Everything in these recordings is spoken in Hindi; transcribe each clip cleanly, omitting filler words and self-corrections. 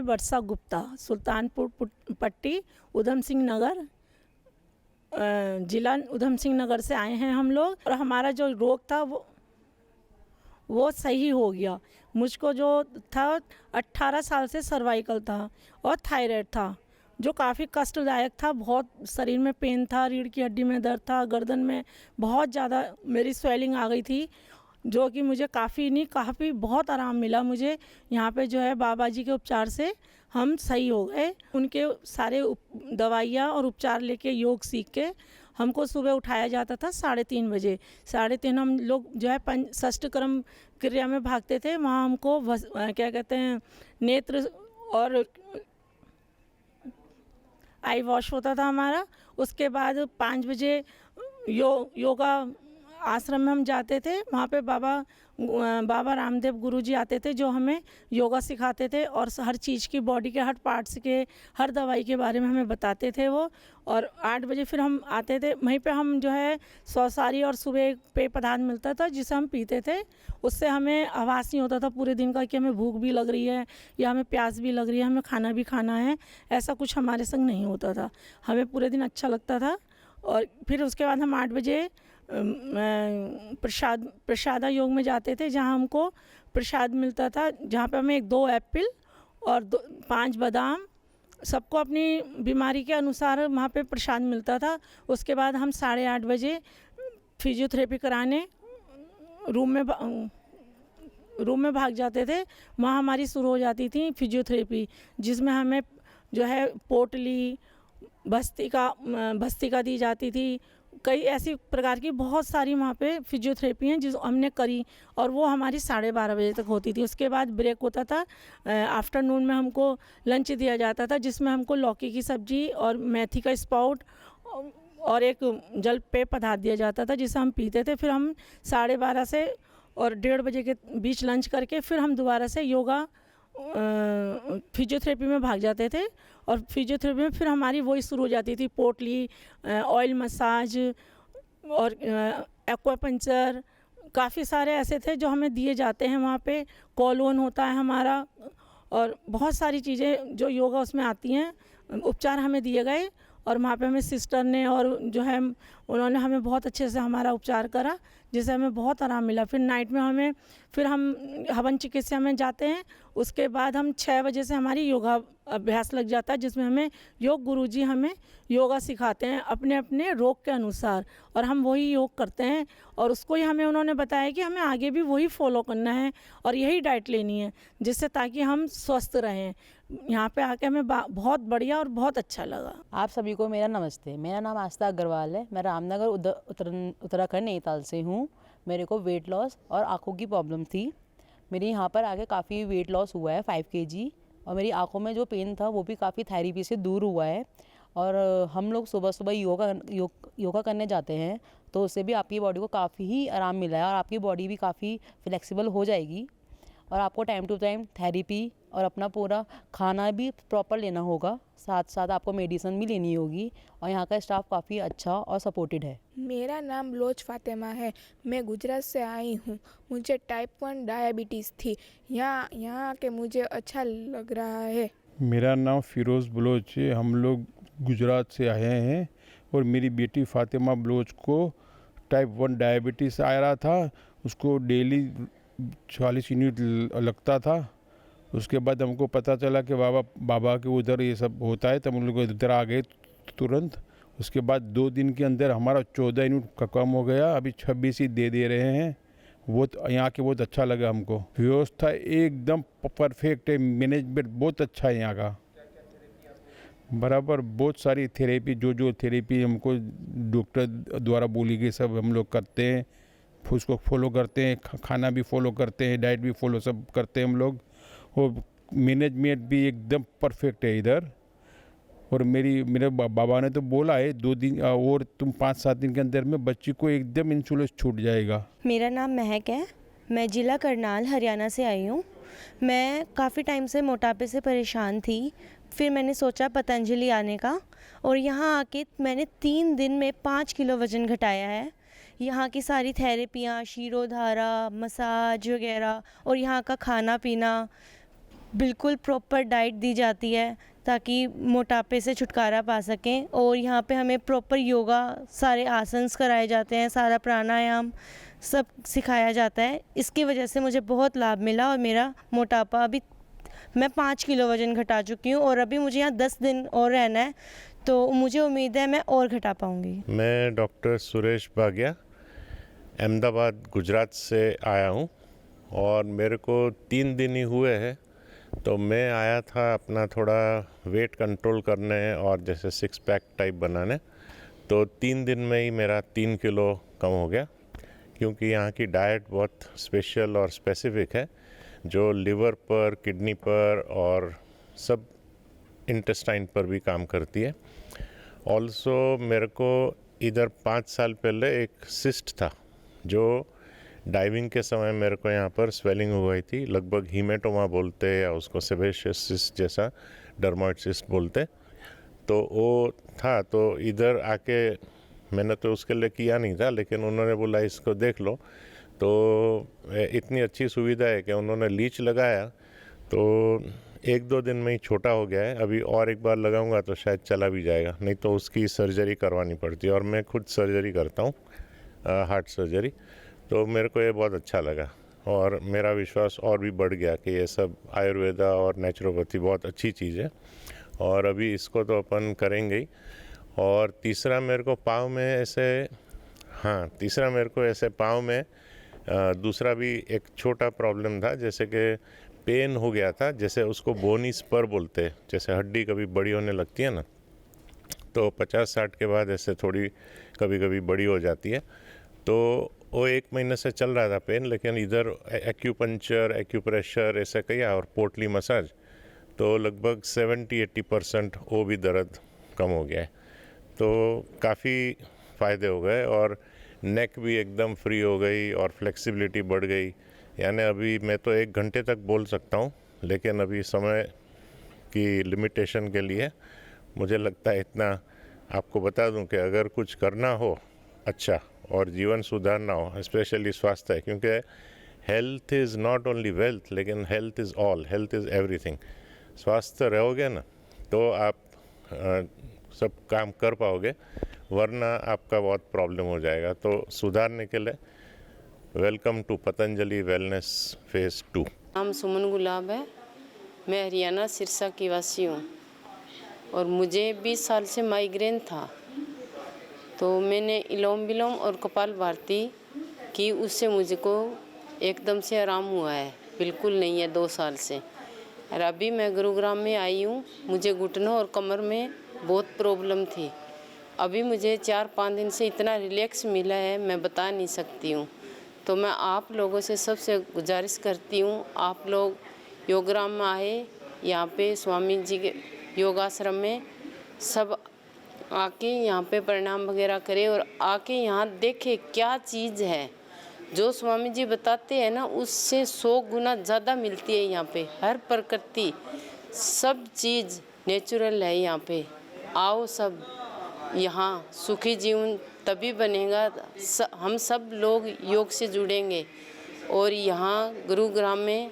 वर्षा गुप्ता, सुल्तानपुर पट्टी, उधम सिंह नगर, जिला उधम सिंह नगर से आए हैं हम लोग। और हमारा जो रोग था वो सही हो गया। मुझको जो था 18 साल से सर्वाइकल था और थायराइड था, जो काफ़ी कष्टदायक था। बहुत शरीर में पेन था, रीढ़ की हड्डी में दर्द था, गर्दन में बहुत ज़्यादा मेरी स्वेलिंग आ गई थी, जो कि मुझे काफ़ी बहुत आराम मिला मुझे। यहाँ पे जो है बाबा जी के उपचार से हम सही हो गए। उनके सारे दवाइयाँ और उपचार लेके योग सीख के हमको सुबह उठाया जाता था 3:30 बजे। 3:30 हम लोग जो है षष्ठ कर्म क्रिया में भागते थे। वहाँ हमको क्या कहते हैं, नेत्र और आई वॉश होता था हमारा। उसके बाद 5 बजे योगा आश्रम में हम जाते थे। वहाँ पे बाबा रामदेव गुरुजी आते थे, जो हमें योगा सिखाते थे और हर चीज़ की, बॉडी के हर पार्ट्स के, हर दवाई के बारे में हमें बताते थे वो। और 8 बजे फिर हम आते थे। वहीं पे हम जो है सौसारी और सुबह पेय पदार्थ मिलता था जिसे हम पीते थे। उससे हमें आभास नहीं होता था पूरे दिन का कि हमें भूख भी लग रही है या हमें प्यास भी लग रही है, हमें खाना भी खाना है। ऐसा कुछ हमारे संग नहीं होता था, हमें पूरे दिन अच्छा लगता था। और फिर उसके बाद हम 8 बजे प्रसादा योग में जाते थे, जहाँ हमको प्रसाद मिलता था, जहाँ पे हमें 2 एप्पल और 5 बादाम, सबको अपनी बीमारी के अनुसार वहाँ पे प्रसाद मिलता था। उसके बाद हम 8:30 बजे फिजियोथेरेपी कराने रूम में भाग जाते थे। वहाँ हमारी शुरू हो जाती थी फिजियोथेरेपी, जिसमें हमें जो है पोटली, भस्त्रिका दी जाती थी। कई ऐसी प्रकार की बहुत सारी वहाँ पे फिजियोथेरेपी हैं जिस हमने करी, और वो हमारी 12:30 बजे तक होती थी। उसके बाद ब्रेक होता था। आफ्टरनून में हमको लंच दिया जाता था, जिसमें हमको लौकी की सब्जी और मेथी का स्प्राउट और एक जल पेय पदार्थ दिया जाता था, जिसे हम पीते थे। फिर हम 12:30 से और 1:30 बजे के बीच लंच करके फिर हम दोबारा से योगा फिजियोथेरेपी में भाग जाते थे। और फिजियोथेरेपी में फिर हमारी वही शुरू हो जाती थी, पोटली, ऑयल मसाज और एक्वापंचर। काफ़ी सारे ऐसे थे जो हमें दिए जाते हैं वहाँ पे। कॉलोन होता है हमारा, और बहुत सारी चीज़ें जो योगा उसमें आती हैं, उपचार हमें दिए गए। और वहाँ पे हमें सिस्टर ने और जो है उन्होंने हमें बहुत अच्छे से हमारा उपचार करा, जिससे हमें बहुत आराम मिला। फिर नाइट में फिर हम हवन चिकित्सा में जाते हैं। उसके बाद हम 6 बजे से हमारी योगा अभ्यास लग जाता है, जिसमें हमें योग गुरुजी हमें योगा सिखाते हैं अपने अपने रोग के अनुसार, और हम वही योग करते हैं। और उसको ही हमें उन्होंने बताया कि हमें आगे भी वही फॉलो करना है और यही डाइट लेनी है, जिससे ताकि हम स्वस्थ रहें। यहाँ पे आके हमें बहुत बढ़िया और बहुत अच्छा लगा। आप सभी को मेरा नमस्ते। मेरा नाम आस्था अग्रवाल है। मैं रामनगर उत्तराखंड नैनीताल से हूँ। मेरे को वेट लॉस और आँखों की प्रॉब्लम थी। मेरे यहाँ पर आके काफ़ी वेट लॉस हुआ है 5 kg, और मेरी आँखों में जो पेन था वो भी काफ़ी थेरेपी से दूर हुआ है। और हम लोग सुबह सुबह योगा करने जाते हैं, तो उससे भी आपकी बॉडी को काफ़ी ही आराम मिला है और आपकी बॉडी भी काफ़ी फ्लेक्सिबल हो जाएगी। और आपको टाइम टू टाइम थेरेपी और अपना पूरा खाना भी प्रॉपर लेना होगा, साथ साथ आपको मेडिसिन भी लेनी होगी। और यहाँ का स्टाफ काफ़ी अच्छा और सपोर्टेड है। मेरा नाम लोच फातिमा है। मैं गुजरात से आई हूँ। मुझे टाइप 1 डायबिटीज़ थी। यहाँ के मुझे अच्छा लग रहा है। मेरा नाम फिरोज़ बलोच है। हम लोग गुजरात से आए हैं और मेरी बेटी फातिमा बलोच को टाइप 1 डायबिटीज़ आ रहा था। उसको डेली 40 यूनिट लगता था। उसके बाद हमको पता चला कि बाबा के उधर ये सब होता है, तब हम लोग इधर आ गए तुरंत। उसके बाद 2 दिन के अंदर हमारा 14 यूनिट का कम हो गया। अभी 26 ही दे रहे हैं। बहुत यहाँ के बहुत अच्छा लगा हमको। व्यवस्था एकदम परफेक्ट है, मैनेजमेंट बहुत अच्छा है यहाँ का। बराबर बहुत सारी थेरेपी, जो थेरेपी हमको डॉक्टर द्वारा बोली गई सब हम लोग करते हैं, उसको फॉलो करते हैं। खाना भी फॉलो करते हैं, डाइट भी फॉलो सब करते हैं हम लोग। और मैनेजमेंट भी एकदम परफेक्ट है इधर। और मेरे बाबा ने तो बोला है 2 दिन और तुम 5-7 दिन के अंदर में बच्ची को एकदम इंसुलिन छूट जाएगा। मेरा नाम महक है। मैं ज़िला करनाल हरियाणा से आई हूँ। मैं काफ़ी टाइम से मोटापे से परेशान थी। फिर मैंने सोचा पतंजलि आने का, और यहाँ आके मैंने 3 दिन में 5 किलो वज़न घटाया है। यहाँ की सारी थेरेपियाँ, शीरोधारा, मसाज वगैरह, और यहाँ का खाना पीना बिल्कुल प्रॉपर डाइट दी जाती है ताकि मोटापे से छुटकारा पा सकें। और यहाँ पे हमें प्रॉपर योगा, सारे आसन्स कराए जाते हैं, सारा प्राणायाम सब सिखाया जाता है। इसकी वजह से मुझे बहुत लाभ मिला और मेरा मोटापा अभी मैं 5 किलो वज़न घटा चुकी हूँ और अभी मुझे यहाँ 10 दिन और रहना है, तो मुझे उम्मीद है मैं और घटा पाऊँगी। मैं डॉक्टर सुरेश भागिया अहमदाबाद गुजरात से आया हूँ और मेरे को 3 दिन ही हुए हैं। तो मैं आया था अपना थोड़ा वेट कंट्रोल करने और जैसे 6 पैक टाइप बनाने। तो 3 दिन में ही मेरा 3 किलो कम हो गया, क्योंकि यहाँ की डाइट बहुत स्पेशल और स्पेसिफिक है जो लिवर पर, किडनी पर और सब इंटेस्टाइन पर भी काम करती है। ऑल्सो मेरे को इधर 5 साल पहले एक सिस्ट था जो डाइविंग के समय मेरे को यहाँ पर स्वेलिंग हो गई थी, लगभग हीमेटोमा बोलते या उसको सेबेशियस सिस्ट जैसा डर्मोइड सिस्ट बोलते। तो वो था, तो इधर आके मैंने तो उसके लिए किया नहीं था, लेकिन उन्होंने बोला इसको देख लो। तो इतनी अच्छी सुविधा है कि उन्होंने लीच लगाया तो 1-2 दिन में ही छोटा हो गया है। अभी और एक बार लगाऊंगा तो शायद चला भी जाएगा, नहीं तो उसकी सर्जरी करवानी पड़ती है और मैं खुद सर्जरी करता हूँ, हार्ट सर्जरी। तो मेरे को ये बहुत अच्छा लगा और मेरा विश्वास और भी बढ़ गया कि ये सब आयुर्वेदा और नेचुरोपैथी बहुत अच्छी चीज़ है और अभी इसको तो अपन करेंगे ही। और तीसरा मेरे को पाँव में ऐसे पाँव में दूसरा भी एक छोटा प्रॉब्लम था, जैसे कि पेन हो गया था, जैसे उसको बोनी स्पर बोलते हैं, जैसे हड्डी कभी बड़ी होने लगती है ना, तो 50-60 के बाद ऐसे थोड़ी कभी कभी बड़ी हो जाती है। तो वो 1 महीने से चल रहा था पेन, लेकिन इधर एक्यूपंक्चर, एक्यूप्रेशर ऐसे किया और पोटली मसाज, तो लगभग 70-80% वो भी दर्द कम हो गया है। तो काफ़ी फ़ायदे हो गए और नेक भी एकदम फ्री हो गई और फ्लेक्सिबिलिटी बढ़ गई। यानी अभी मैं तो 1 घंटे तक बोल सकता हूँ, लेकिन अभी समय की लिमिटेशन के लिए मुझे लगता है इतना आपको बता दूं कि अगर कुछ करना हो अच्छा और जीवन सुधारना हो, स्पेशली स्वास्थ्य, क्योंकि health is not only wealth, लेकिन health is all, health is everything. स्वास्थ्य रहोगे ना तो आप सब काम कर पाओगे, वरना आपका बहुत प्रॉब्लम हो जाएगा। तो सुधारने के लिए welcome to Patanjali wellness phase 2। नाम सुमन गुलाब है, मैं हरियाणा सिरसा की वासी हूँ और मुझे 20 साल से माइग्रेन था। तो मैंने इलोम विलोम और कपाल भारती की, उससे मुझको एकदम से आराम हुआ है, बिल्कुल नहीं है 2 साल से। और अभी मैं गुरुग्राम में आई हूँ, मुझे घुटनों और कमर में बहुत प्रॉब्लम थी। अभी मुझे 4-5 दिन से इतना रिलैक्स मिला है, मैं बता नहीं सकती हूँ। तो मैं आप लोगों से सबसे गुजारिश करती हूँ, आप लोग योगराम में आए, यहाँ पे स्वामी जी के योगाश्रम में सब आके यहाँ पे प्रणाम वगैरह करें और आके यहाँ देखें क्या चीज़ है। जो स्वामी जी बताते हैं ना, उससे 100 गुना ज़्यादा मिलती है यहाँ पे। हर प्रकृति सब चीज़ नेचुरल है यहाँ पे। आओ सब, यहाँ सुखी जीवन तभी बनेगा, हम सब लोग योग से जुड़ेंगे। और यहाँ गुरुग्राम में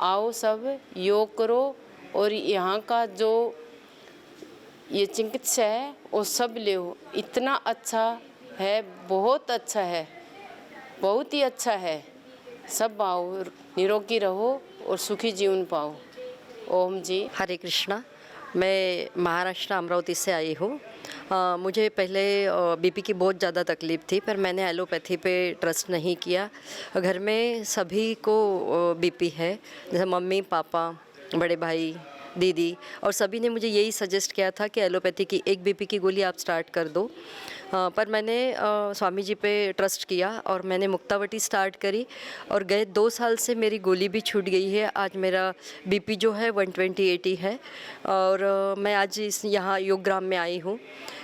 आओ, सब योग करो और यहाँ का जो ये चिकित्सा है वो सब ले। इतना अच्छा है, बहुत अच्छा है, बहुत ही अच्छा है। सब आओ, निरोगी रहो और सुखी जीवन पाओ। ओम जी। हरे कृष्णा। मैं महाराष्ट्र अमरावती से आई हूँ। मुझे पहले बीपी की बहुत ज़्यादा तकलीफ़ थी, पर मैंने एलोपैथी पे ट्रस्ट नहीं किया। घर में सभी को बीपी है, जैसे मम्मी पापा, बड़े भाई, दीदी, और सभी ने मुझे यही सजेस्ट किया था कि एलोपैथी की एक बीपी की गोली आप स्टार्ट कर दो। पर मैंने स्वामी जी पे ट्रस्ट किया और मैंने मुक्तावटी स्टार्ट करी और गए 2 साल से मेरी गोली भी छूट गई है। आज मेरा बीपी जो है 120/80 है और मैं आज यहाँ योगग्राम में आई हूँ।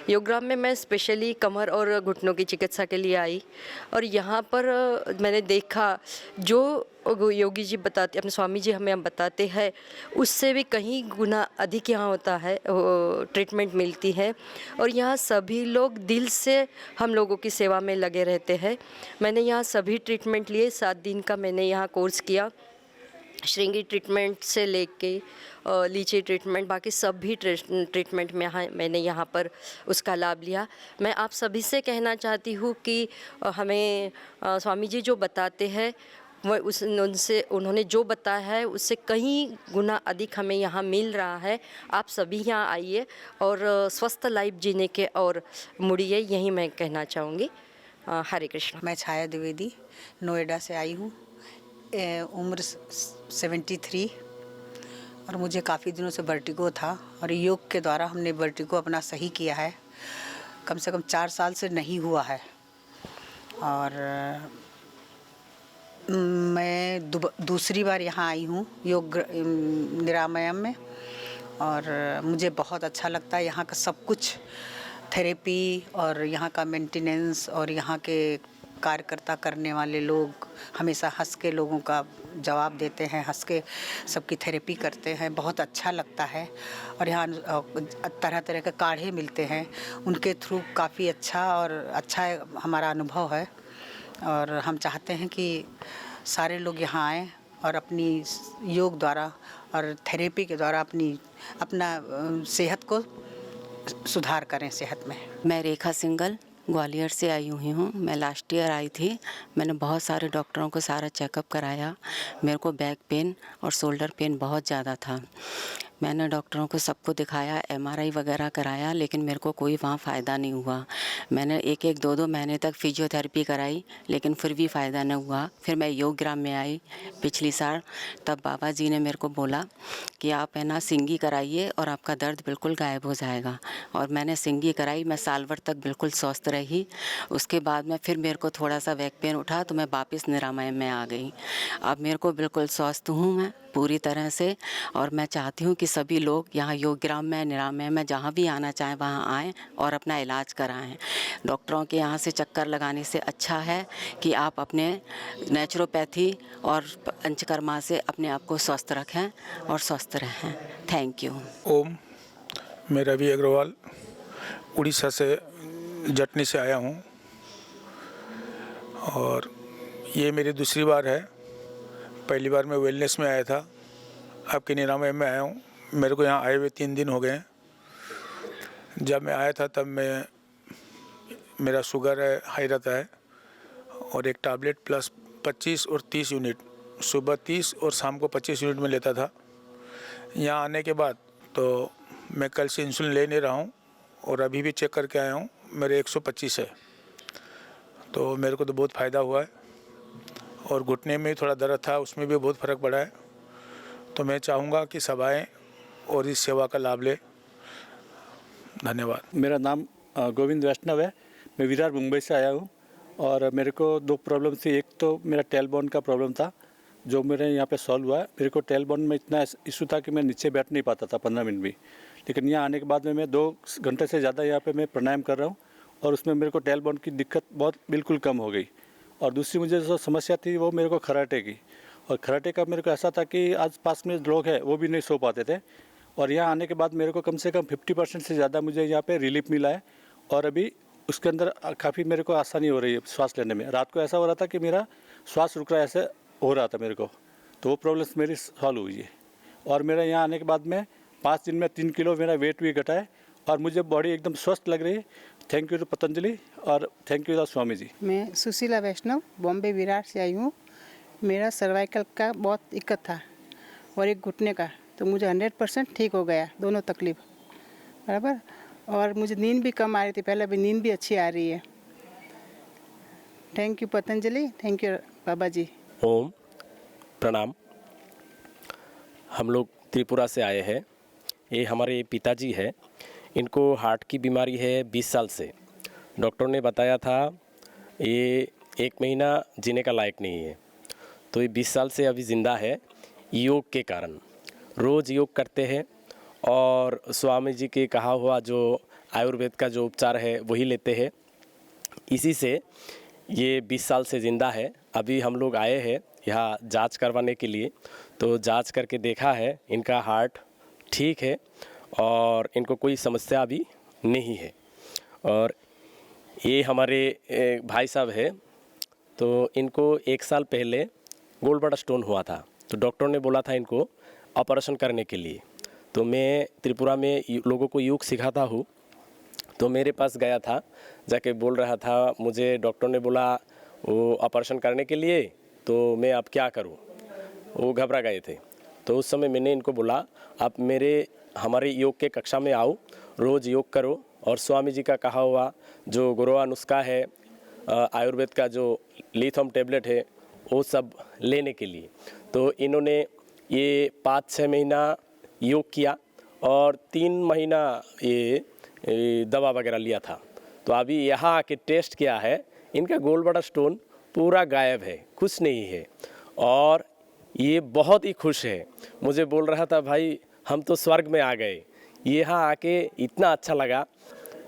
योगग्राम में मैं स्पेशली कमर और घुटनों की चिकित्सा के लिए आई और यहाँ पर मैंने देखा जो योगी जी बताते, अपने स्वामी जी हमें बताते हैं, उससे भी कहीं गुना अधिक यहाँ होता है, ट्रीटमेंट मिलती है और यहाँ सभी लोग दिल से हम लोगों की सेवा में लगे रहते हैं। मैंने यहाँ सभी ट्रीटमेंट लिए, 7 दिन का मैंने यहाँ कोर्स किया श्रृंगी ट्रीटमेंट से लेके लीची ट्रीटमेंट, बाकी सब भी ट्रीटमेंट में मैंने यहाँ पर उसका लाभ लिया। मैं आप सभी से कहना चाहती हूँ कि हमें स्वामी जी जो बताते हैं वह उन्होंने जो बताया है उससे कई गुना अधिक हमें यहाँ मिल रहा है। आप सभी यहाँ आइए और स्वस्थ लाइफ जीने के और मुड़िए, यही मैं कहना चाहूँगी। हरे कृष्ण। मैं छाया द्विवेदी नोएडा से आई हूँ। उम्र 73 और मुझे काफ़ी दिनों से वर्टिगो था और योग के द्वारा हमने वर्टिगो अपना सही किया है। कम से कम 4 साल से नहीं हुआ है और मैं दूसरी बार यहाँ आई हूँ योग निरामयम में और मुझे बहुत अच्छा लगता है। यहाँ का सब कुछ थेरेपी और यहाँ का मेंटेनेंस और यहाँ के कार्यकर्ता करने वाले लोग हमेशा हंस के लोगों का जवाब देते हैं, हंस के सबकी थेरेपी करते हैं, बहुत अच्छा लगता है। और यहाँ तरह तरह के काढ़े मिलते हैं, उनके थ्रू काफ़ी अच्छा हमारा अनुभव है और हम चाहते हैं कि सारे लोग यहाँ आएँ और अपनी योग द्वारा और थेरेपी के द्वारा अपना सेहत को सुधार करें सेहत में। मैं रेखा सिंगल ग्वालियर से आई हुई हूँ। मैं लास्ट ईयर आई थी। मैंने बहुत सारे डॉक्टरों को सारा चेकअप कराया। मेरे को बैक पेन और शोल्डर पेन बहुत ज़्यादा था। मैंने डॉक्टरों को सबको दिखाया, एमआरआई वगैरह कराया, लेकिन मेरे को कोई वहाँ फ़ायदा नहीं हुआ। मैंने 1-2 महीने तक फिजियोथेरेपी कराई, लेकिन फिर भी फ़ायदा नहीं हुआ। फिर मैं योग ग्राम में आई पिछली साल, तब बाबा जी ने मेरे को बोला कि आप है ना सिंगी कराइए और आपका दर्द बिल्कुल गायब हो जाएगा। और मैंने सिंगी कराई, मैं साल भर तक बिल्कुल स्वस्थ रही। उसके बाद में फिर मेरे को थोड़ा सा बैक पेन उठा तो मैं वापस निरामयम में आ गई। अब मेरे को बिल्कुल स्वस्थ हूँ मैं पूरी तरह से। और मैं चाहती हूँ कि सभी लोग यहाँ योग ग्राम में, निरामयम में, जहाँ भी आना चाहें वहाँ आएँ और अपना इलाज कराएं। डॉक्टरों के यहाँ से चक्कर लगाने से अच्छा है कि आप अपने नेचुरोपैथी और पंचकर्मा से अपने आप को स्वस्थ रखें और स्वस्थ रहें। Thank you. ओम, मैं रवि अग्रवाल उड़ीसा से जटनी से आया हूँ और ये मेरी दूसरी बार है। पहली बार मैं वेलनेस में आया था, आपके निरामयम में आया हूँ। मेरे को यहाँ आए हुए 3 दिन हो गए हैं। जब मैं आया था तब मेरा शुगर हाई रहता है और एक टैबलेट प्लस 25 और 30 यूनिट, सुबह 30 और शाम को 25 यूनिट में लेता था। यहाँ आने के बाद तो मैं कल से इंसुलिन ले नहीं रहा हूँ और अभी भी चेक करके आया हूँ, मेरे 125 है। तो मेरे को तो बहुत फ़ायदा हुआ है और घुटने में थोड़ा दर्द था, उसमें भी बहुत फ़र्क पड़ा है। तो मैं चाहूँगा कि सब आएँ और इस सेवा का लाभ लें। धन्यवाद। मेरा नाम गोविंद वैष्णव है। मैं विरार मुंबई से आया हूँ और मेरे को 2 प्रॉब्लम थी। एक तो मेरा टेलबोन का प्रॉब्लम था जो मेरे यहाँ पे सॉल्व हुआ है। मेरे को टेलबोन में इतना इशू था कि मैं नीचे बैठ नहीं पाता था 15 मिनट भी। लेकिन यहाँ आने के बाद में मैं 2 घंटे से ज़्यादा यहाँ पे मैं प्राणायाम कर रहा हूँ और उसमें मेरे को टेलबोन की दिक्कत बिल्कुल कम हो गई। और दूसरी मुझे जो समस्या थी वो मेरे को खराटे की, और खराटे का मेरे को ऐसा था कि आज पास में लोग हैं वो भी नहीं सो पाते थे। और यहाँ आने के बाद मेरे को कम से कम 50% से ज़्यादा मुझे यहाँ पे रिलीफ मिला है और अभी उसके अंदर काफ़ी मेरे को आसानी हो रही है श्वास लेने में। रात को ऐसा हो रहा था कि मेरा श्वास रुक रहा है, ऐसे हो रहा था मेरे को, तो वो प्रॉब्लम्स मेरी सॉल्व हुई है। और मेरा यहाँ आने के बाद में 5 दिन में 3 किलो मेरा वेट भी घटा है और मुझे बॉडी एकदम स्वस्थ लग रही है। थैंक यू टू पतंजलि और थैंक यू स्वामी जी। मैं सुशीला वैष्णव बॉम्बे विरार से आई हूँ। मेरा सर्वाइकल का बहुत दिक्कत था और एक घुटने का, तो मुझे 100% ठीक हो गया दोनों तकलीफ बराबर। और मुझे नींद भी कम आ रही थी पहले, अभी नींद भी अच्छी आ रही है। Thank you Patanjali, thank you Baba ji. ओम प्रणाम। हम लोग त्रिपुरा से आए हैं। ये हमारे पिताजी है, इनको हार्ट की बीमारी है 20 साल से। डॉक्टर ने बताया था ये 1 महीना जीने का लायक नहीं है, तो ये 20 साल से अभी ज़िंदा है योग के कारण। रोज़ योग करते हैं और स्वामी जी के कहा हुआ जो आयुर्वेद का जो उपचार है वही लेते हैं। इसी से ये 20 साल से ज़िंदा है। अभी हम लोग आए हैं यहाँ जांच करवाने के लिए, तो जांच करके देखा है इनका हार्ट ठीक है और इनको कोई समस्या अभी नहीं है। और ये हमारे भाई साहब है, तो इनको 1 साल पहले गोल्ड बड़ा स्टोन हुआ था, तो डॉक्टर ने बोला था इनको ऑपरेशन करने के लिए। तो मैं त्रिपुरा में लोगों को योग सिखाता हूँ, तो मेरे पास गया था, जाके बोल रहा था, मुझे डॉक्टर ने बोला वो ऑपरेशन करने के लिए, तो मैं अब क्या करूँ। वो घबरा गए थे। तो उस समय मैंने इनको बोला, आप हमारे योग के कक्षा में आओ, रोज़ योग करो, और स्वामी जी का कहा हुआ जो गुरुआ नुस्खा है, आयुर्वेद का जो लिथोम टेबलेट है, वो सब लेने के लिए। तो इन्होंने ये 5-6 महीना योग किया और 3 महीना ये दवा वगैरह लिया था। तो अभी यहाँ आके टेस्ट किया है, इनका गोलब्लैडर स्टोन पूरा गायब है, कुछ नहीं है, और ये बहुत ही खुश है। मुझे बोल रहा था, भाई हम तो स्वर्ग में आ गए, यहाँ आके इतना अच्छा लगा,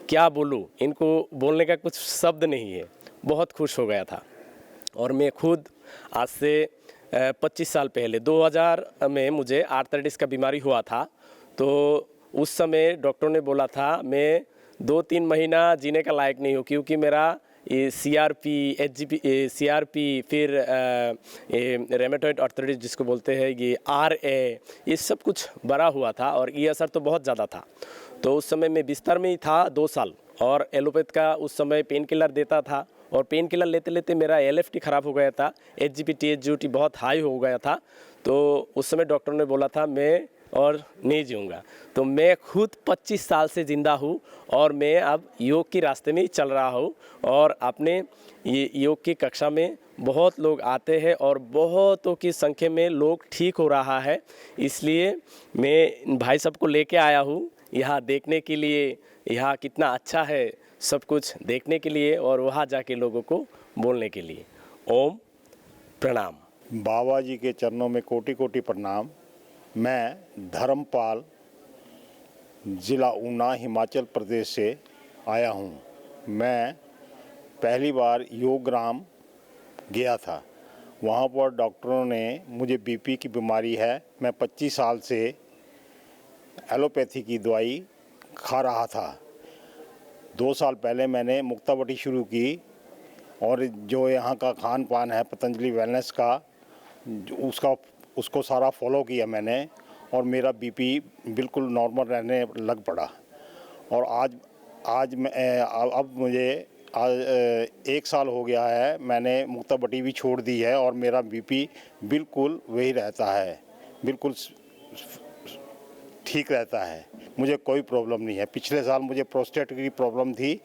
क्या बोलूँ, इनको बोलने का कुछ शब्द नहीं है, बहुत खुश हो गया था। और मैं खुद आज से 25 साल पहले 2000 में मुझे आर्थराइटिस का बीमारी हुआ था। तो उस समय डॉक्टर ने बोला था मैं 2-3 महीना जीने का लायक नहीं हूँ, क्योंकि मेरा ये CRP, HGP, CRP, फिर रेमेटॉइड आर्थराइटिस जिसको बोलते हैं, ये RA, ये सब कुछ बड़ा हुआ था और ये असर तो बहुत ज़्यादा था। तो उस समय मैं बिस्तर में ही था 2 साल, और एलोपैथ का उस समय पेन किलर देता था, और पेन किलर लेते लेते मेरा LFT ख़राब हो गया था, HGP, TSGOT बहुत हाई हो गया था। तो उस समय डॉक्टर ने बोला था मैं और नहीं जीऊँगा। तो मैं खुद 25 साल से ज़िंदा हूँ, और मैं अब योग के रास्ते में ही चल रहा हूँ, और अपने ये योग की कक्षा में बहुत लोग आते हैं और बहुतों की संख्या में लोग ठीक हो रहा है। इसलिए मैं भाई सबको लेके आया हूँ यहाँ देखने के लिए, यहाँ कितना अच्छा है सब कुछ देखने के लिए, और वहाँ जाके लोगों को बोलने के लिए। ओम प्रणाम। बाबा जी के चरणों में कोटि कोटि प्रणाम। मैं धर्मपाल, ज़िला ऊना, हिमाचल प्रदेश से आया हूँ। मैं पहली बार योगग्राम गया था। वहाँ पर डॉक्टरों ने मुझे BP की बीमारी है, मैं 25 साल से एलोपैथी की दवाई खा रहा था। 2 साल पहले मैंने मुक्तावटी शुरू की, और जो यहाँ का खान पान है पतंजलि वेलनेस का, उसको सारा फॉलो किया मैंने, और मेरा BP बिल्कुल नॉर्मल रहने लग पड़ा। और आज मैं अब मुझे 1 साल हो गया है, मैंने मुक्तावटी भी छोड़ दी है, और मेरा BP बिल्कुल वही रहता है, बिल्कुल ठीक रहता है, मुझे कोई प्रॉब्लम नहीं है। पिछले साल मुझे प्रोस्टेट की प्रॉब्लम थी,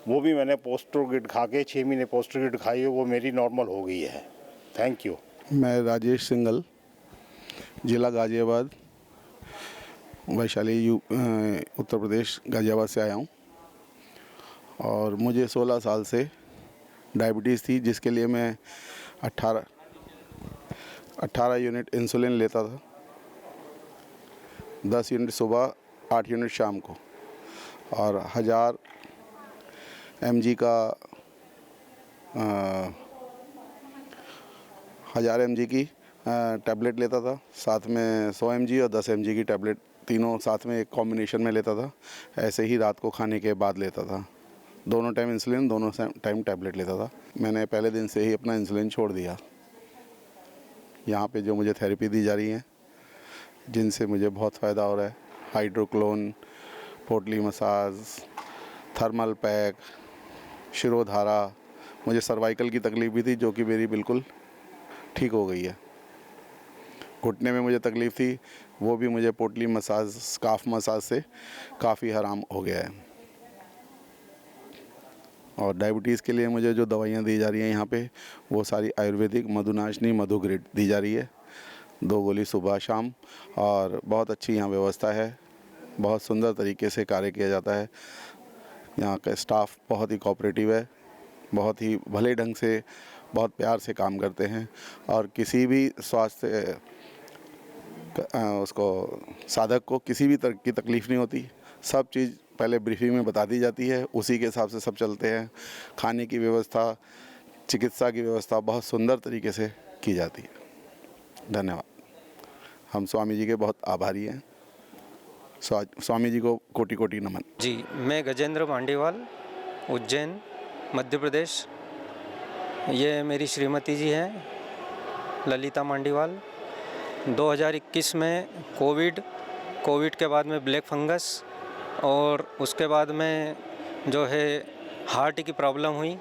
वो भी मैंने पोस्टोग्रिड खा के 6 महीने पोस्टोग्रिड खाई, वो मेरी नॉर्मल हो गई है। Thank you. मैं राजेश सिंगल, ज़िला गाज़ियाबाद, वैशाली उत्तर प्रदेश, गाज़ियाबाद से आया हूँ। और मुझे 16 साल से डायबिटीज़ थी, जिसके लिए मैं 18 यूनिट इंसुलिन लेता था, 10 यूनिट सुबह, 8 यूनिट शाम को, और 1000 mg का 1000 mg की टैबलेट लेता था, साथ में 100 mg और 10 mg की टैबलेट, तीनों साथ में एक कॉम्बिनेशन में लेता था। ऐसे ही रात को खाने के बाद लेता था, दोनों टाइम इंसुलिन, दोनों टाइम टैबलेट लेता था। मैंने पहले दिन से ही अपना इंसुलिन छोड़ दिया। यहाँ पे जो मुझे थेरेपी दी जा रही है, जिनसे मुझे बहुत फ़ायदा हो रहा है, हाइड्रोक्लोन, पोटली मसाज, थर्मल पैक, शिरोधारा, मुझे सर्वाइकल की तकलीफ़ भी थी, जो कि मेरी बिल्कुल ठीक हो गई है। घुटने में मुझे तकलीफ़ थी, वो भी मुझे पोटली मसाज, स्काफ मसाज से काफ़ी आराम हो गया है। और डायबिटीज़ के लिए मुझे जो दवाइयाँ दी जा रही हैं यहाँ पे, वो सारी आयुर्वेदिक मधुनाशनी मधुग्रिड दी जा रही है, 2 गोली सुबह शाम, और बहुत अच्छी यहाँ व्यवस्था है, बहुत सुंदर तरीके से कार्य किया जाता है। यहाँ का स्टाफ बहुत ही कोऑपरेटिव है, बहुत ही भले ढंग से, बहुत प्यार से काम करते हैं, और किसी भी स्वास्थ्य उसको साधक को किसी भी तरह की तकलीफ़ नहीं होती। सब चीज़ पहले ब्रीफिंग में बता दी जाती है, उसी के हिसाब से सब चलते हैं। खाने की व्यवस्था, चिकित्सा की व्यवस्था बहुत सुंदर तरीके से की जाती है। धन्यवाद। हम स्वामी जी के बहुत आभारी हैं। स्वामी जी को कोटि कोटि नमन। जी, मैं गजेंद्र मांडीवाल, उज्जैन, मध्य प्रदेश। ये मेरी श्रीमती जी हैं, ललिता मांडीवाल, 2021 में कोविड के बाद में ब्लैक फंगस और उसके बाद में जो है हार्ट की प्रॉब्लम हुई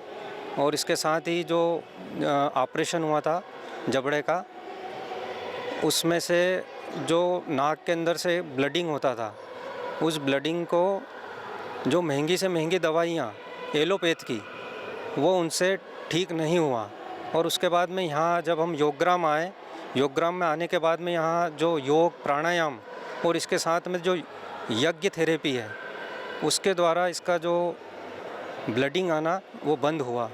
और इसके साथ ही जो ऑपरेशन हुआ था जबड़े का, उसमें से जो नाक के अंदर से ब्लडिंग होता था, उस ब्लडिंग को जो महंगी से महंगी दवाइयाँ एलोपैथ की, वो उनसे ठीक नहीं हुआ। और उसके बाद में यहाँ जब हम योगग्राम आए, योगग्राम में आने के बाद में यहाँ जो योग प्राणायाम और इसके साथ में जो यज्ञ थेरेपी है, उसके द्वारा इसका जो ब्लडिंग आना वो बंद हुआ।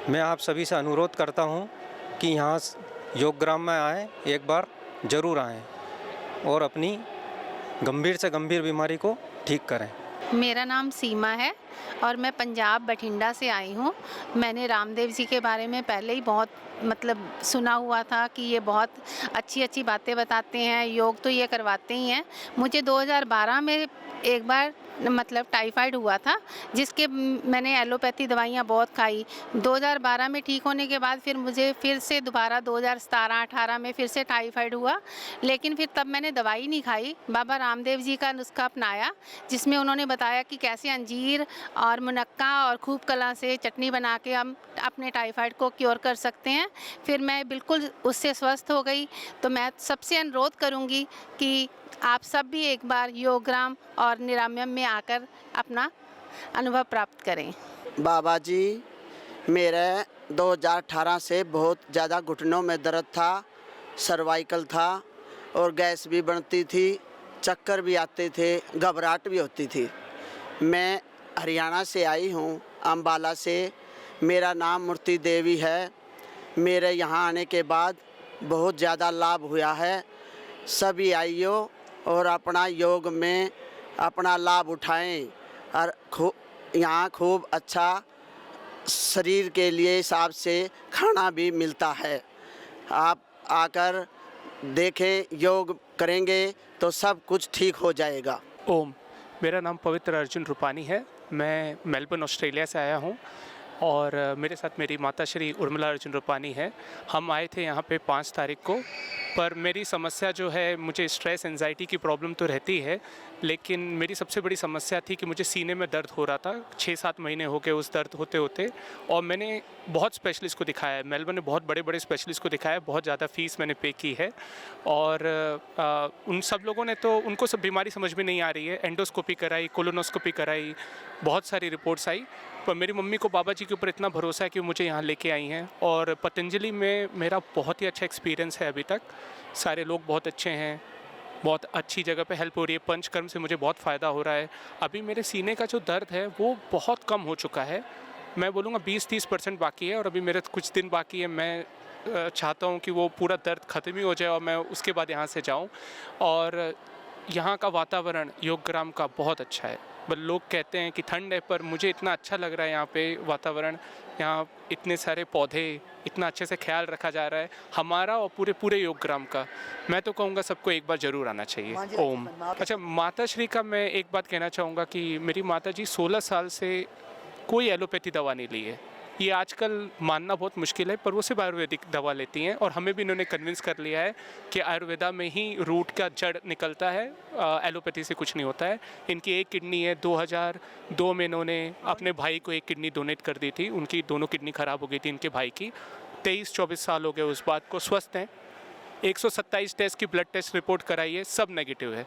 मैं आप सभी से अनुरोध करता हूँ कि यहाँ योगग्राम में आए, एक बार ज़रूर आएँ और अपनी गंभीर से गंभीर बीमारी को ठीक करें। मेरा नाम सीमा है और मैं पंजाब बठिंडा से आई हूँ। मैंने रामदेव जी के बारे में पहले ही बहुत सुना हुआ था कि ये बहुत अच्छी अच्छी बातें बताते हैं, योग तो ये करवाते ही हैं। मुझे 2012 में एक बार टाइफाइड हुआ था, जिसके मैंने एलोपैथी दवाइयाँ बहुत खाई। 2012 में ठीक होने के बाद फिर मुझे फिर से दोबारा 2017-18 में फिर से टाइफाइड हुआ, लेकिन फिर तब मैंने दवाई नहीं खाई। बाबा रामदेव जी का नुस्खा अपनाया, जिसमें उन्होंने बताया कि कैसे अंजीर और मुनक्का और खूब कला से चटनी बना के हम अपने टाइफाइड को क्योर कर सकते हैं। फिर मैं बिल्कुल उससे स्वस्थ हो गई। तो मैं सबसे अनुरोध करूँगी कि आप सब भी एक बार योगग्राम और निरामयम में आकर अपना अनुभव प्राप्त करें। बाबा जी, मेरे 2018 से बहुत ज़्यादा घुटनों में दर्द था, सर्वाइकल था और गैस भी बनती थी, चक्कर भी आते थे, घबराहट भी होती थी। मैं हरियाणा से आई हूँ, अम्बाला से। मेरा नाम मूर्ति देवी है। मेरे यहाँ आने के बाद बहुत ज़्यादा लाभ हुआ है। सभी आइयो और अपना योग में अपना लाभ उठाएं और यहाँ खूब अच्छा शरीर के लिए हिसाब से खाना भी मिलता है। आप आकर देखें, योग करेंगे तो सब कुछ ठीक हो जाएगा। ओम, मेरा नाम पवित्र अर्जुन रूपानी है। मैं मेलबर्न ऑस्ट्रेलिया से आया हूँ और मेरे साथ मेरी माता श्री उर्मिला अर्जुन रूपानी है। हम आए थे यहाँ पे 5 तारीख को, पर मेरी समस्या जो है, मुझे स्ट्रेस एंजाइटी की प्रॉब्लम तो रहती है, लेकिन मेरी सबसे बड़ी समस्या थी कि मुझे सीने में दर्द हो रहा था। 6-7 महीने हो गए उस दर्द होते होते, और मैंने बहुत स्पेशलिस्ट को दिखाया है। मेलबर्न में बहुत बड़े बड़े स्पेशलिस्ट को दिखाया है, बहुत ज़्यादा फ़ीस मैंने पे की है। और उन सब लोगों ने तो, उनको सब बीमारी समझ में नहीं आ रही है। एंडोस्कोपी कराई, कोलोनोस्कोपी कराई, बहुत सारी रिपोर्ट्स आई, पर मेरी मम्मी को बाबा जी के ऊपर इतना भरोसा है कि मुझे यहाँ लेके आई हैं। और पतंजलि में मेरा बहुत ही अच्छा एक्सपीरियंस है अभी तक। सारे लोग बहुत अच्छे हैं, बहुत अच्छी जगह पे हेल्प हो रही है। पंचकर्म से मुझे बहुत फ़ायदा हो रहा है। अभी मेरे सीने का जो दर्द है वो बहुत कम हो चुका है। मैं बोलूँगा 20-30% बाकी है और अभी मेरे कुछ दिन बाकी है। मैं चाहता हूँ कि वो पूरा दर्द ख़त्म ही हो जाए और मैं उसके बाद यहाँ से जाऊँ। और यहाँ का वातावरण योगग्राम का बहुत अच्छा है। बस लोग कहते हैं कि ठंड है, पर मुझे इतना अच्छा लग रहा है यहाँ पे वातावरण। यहाँ इतने सारे पौधे, इतना अच्छे से ख्याल रखा जा रहा है हमारा और पूरे योगग्राम का। मैं तो कहूँगा सबको एक बार ज़रूर आना चाहिए। ओम। अच्छा, माता श्री का मैं एक बात कहना चाहूँगा कि मेरी माता जी 16 साल से कोई एलोपैथी दवा नहीं ली है। ये आजकल मानना बहुत मुश्किल है, पर वो सिर्फ आयुर्वेदिक दवा लेती हैं और हमें भी इन्होंने कन्विंस कर लिया है कि आयुर्वेदा में ही रूट का जड़ निकलता है, एलोपैथी से कुछ नहीं होता है। इनकी एक किडनी है, 2002 में इन्होंने अपने भाई को एक किडनी डोनेट कर दी थी। उनकी दोनों किडनी ख़राब हो गई थी इनके भाई की। 23-24 साल हो गए उस बात को, स्वस्थ हैं। 127 टेस्ट की ब्लड टेस्ट रिपोर्ट कराई है, सब नेगेटिव है।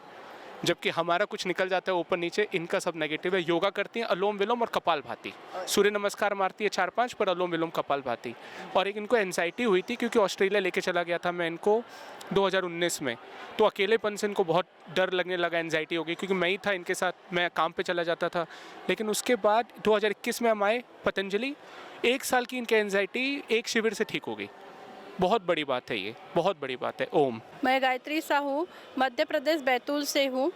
जबकि हमारा कुछ निकल जाता है ऊपर नीचे, इनका सब नेगेटिव है। योगा करती हैं, अनुलोम विलोम और कपालभाति, सूर्य नमस्कार मारती है 4-5, पर अनुलोम विलोम कपालभाति। और एक इनको एंजाइटी हुई थी क्योंकि ऑस्ट्रेलिया लेके चला गया था मैं इनको 2019 में, तो अकेलेपन से इनको बहुत डर लगने लगा, एंजाइटी हो गई क्योंकि मैं ही था इनके साथ, मैं काम पे चला जाता था। लेकिन उसके बाद 2021 में हम आए पतंजलि, 1 साल की इनकी एंजाइटी एक शिविर से ठीक हो गई। बहुत बड़ी बात है, ये बहुत बड़ी बात है। ओम। मैं गायत्री साहू मध्य प्रदेश बैतूल से हूँ।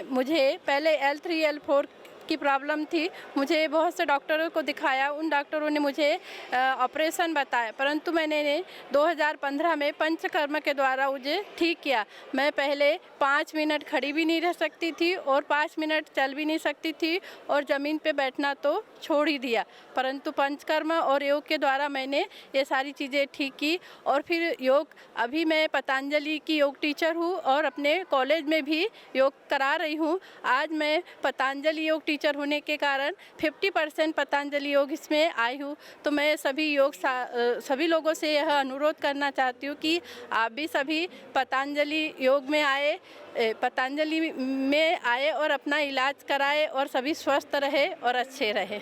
मुझे पहले L3 L4 की प्रॉब्लम थी। मुझे बहुत से डॉक्टरों को दिखाया, उन डॉक्टरों ने मुझे ऑपरेशन बताया, परंतु मैंने 2015 में पंचकर्म के द्वारा मुझे ठीक किया। मैं पहले 5 मिनट खड़ी भी नहीं रह सकती थी और 5 मिनट चल भी नहीं सकती थी और ज़मीन पे बैठना तो छोड़ ही दिया, परंतु पंचकर्म और योग के द्वारा मैंने ये सारी चीज़ें ठीक की। और फिर योग, अभी मैं पतंजलि की योग टीचर हूँ और अपने कॉलेज में भी योग करा रही हूँ। आज मैं पतंजलि योग टीचर होने के कारण 50% पतंजलि योग इसमें आई हूँ। तो मैं सभी लोगों से यह अनुरोध करना चाहती हूँ कि आप भी सभी पतंजलि योग में आए, पतंजलि में आए और अपना इलाज कराए और सभी स्वस्थ रहे और अच्छे रहे।